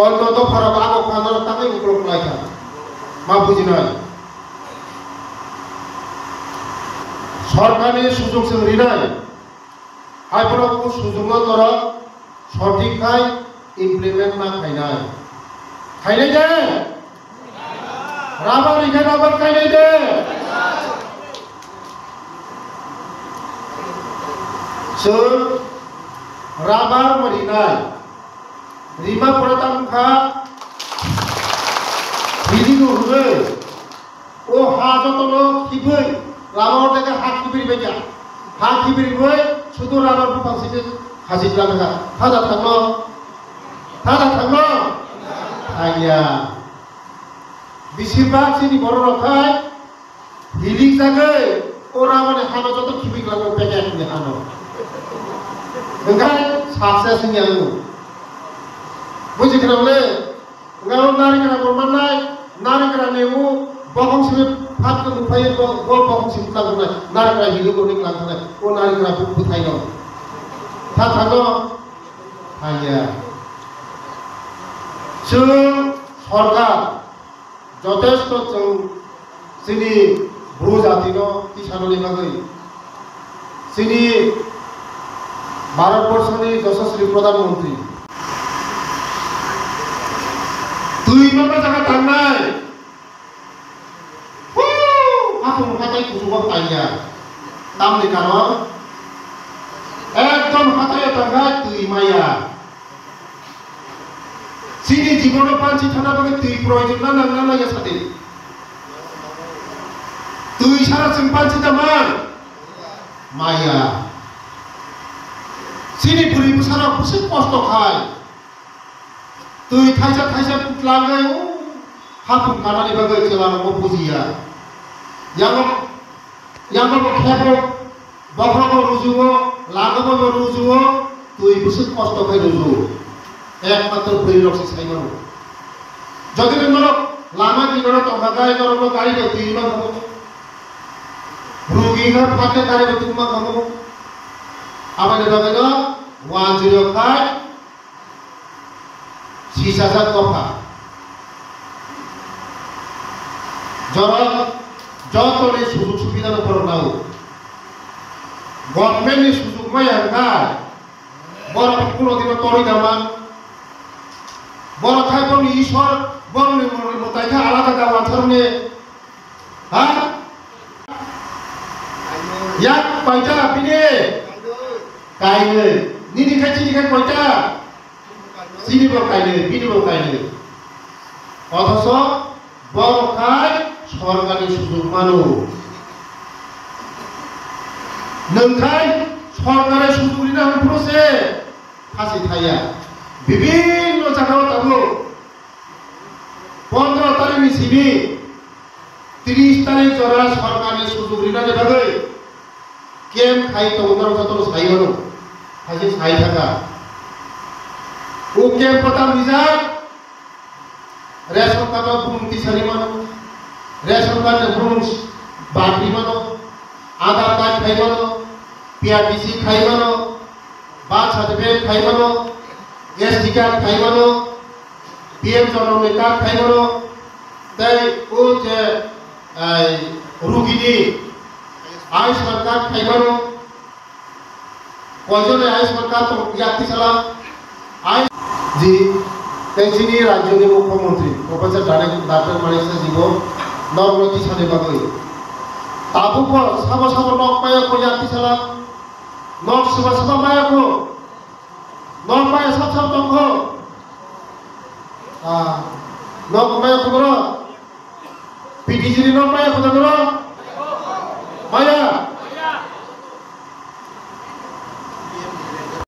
অন্তত ফারাক আগো খানার তাকে উগ্রক লাইকা মা বুঝিনাই সরকারি সুযোগ রিনাই হাইপরাকু সুযোগ ধরা সঠিক খাই ইমপ্লিমেন্ট না খাইনাই খাইনাই দে রাবার ইখানে রাবার খাইনাই দে sir rabar merinai lima pertang kha video hue o ha jotono kibui rabar daga ha kibiri beja ha kibiri hue sudu rabar bu pangsite hasit langa hada thangno aya bisibak sini boro rokai hilik jagai ora mane hano joto kibik langa beja ni hano enggak sukses ini aku buji kena boleh enggak nari kena bermanai nari kena nemu bohong sih hat ke upaya bohong sih kita guna nari kena hidup unik langsung oh nari kena butai dong tak tahu hanya সরকার যথেষ্ট চিনি Bru জাতিনো কিষাননি বাগৈ চিনি ভারতবর্ষের যশস্বী প্রধানমন্ত্রী তুই মামা জায়গা থাকনাই আপন হাতে কুসুম পাইয়া দামনি কারণ একদম হাতে থাকা তুই মাইয়া চিনি জীবন পাঁচি থানা বাকে তুই প্রয়োজন না না লাগে সাথে তুই সারা সিং পাঁচি দামান মাইয়া sini beri besar pusing kostok hai tuh thaisa putlangai hapun kana ni bagai celang mo puzia yang mo khebo bakro rujuo lagabo rujuo tuh pusing kostok hai rujuo ekmatro beri loksi saimano jodi nolo lama ki nolo to bagai nolo gari ko tima kamo rugi na phate gari ko tima kamo apa dia bagai 105 sisa kopa যত সুযোগ সুবিধার উপর নাও গভর্নমেন্টের সুযোগ মায়া গায় বড় কোনদিন তরি দামান বড় খাইবনি ঈশ্বর বড় মতাইখা আলাদা গাওয়া ধরনে হ্যাঁ এক পয়সা পিনে কাইলে নিনি খাই কয়টা চিনিব কাইলে পিনিব কাইলে অথচ বড় খাই সরকারি সুযোগ মানো নংখাই সরকারি সুযোগ নিনা হইছে ফাঁসি থাইয়া বিভিন্ন জায়গায় তাবো 15 তারিখ সিবি 30 তারিখ জরা সরকারি সুযোগ নিনা দেবে কেম খাই তো ওনার যত সাই হলো হাসি সাই থাকা ও কেম পতাম রিজার্ভ রেশন কার্ড বুম তিসারি মানো রেশন কার্ড বুম বাকি মানো আধার কার্ড খাই মানো পিআরটিসি খাই মানো বার্থ সার্টিফিকেট খাই মানো এসটি কার্ড খাই মানো পিএম জননী কার্ড খাই মানো তাই ও যে রুগীনি आयुष्मान कार्ड खाइबानो कयजने आयुष्मान कार्ड याक्ति सालाम जी तेजिनी राज्यनि मुख्यमंत्री प्रफेसर डॉक्टर मानिक जीव नरनति साने बागै ताबुको साबा नक पाया को याक्ति सालाम नक साबा माया को नक पाया सब तंगो नक माया को पीटीजी नक पाया को Maya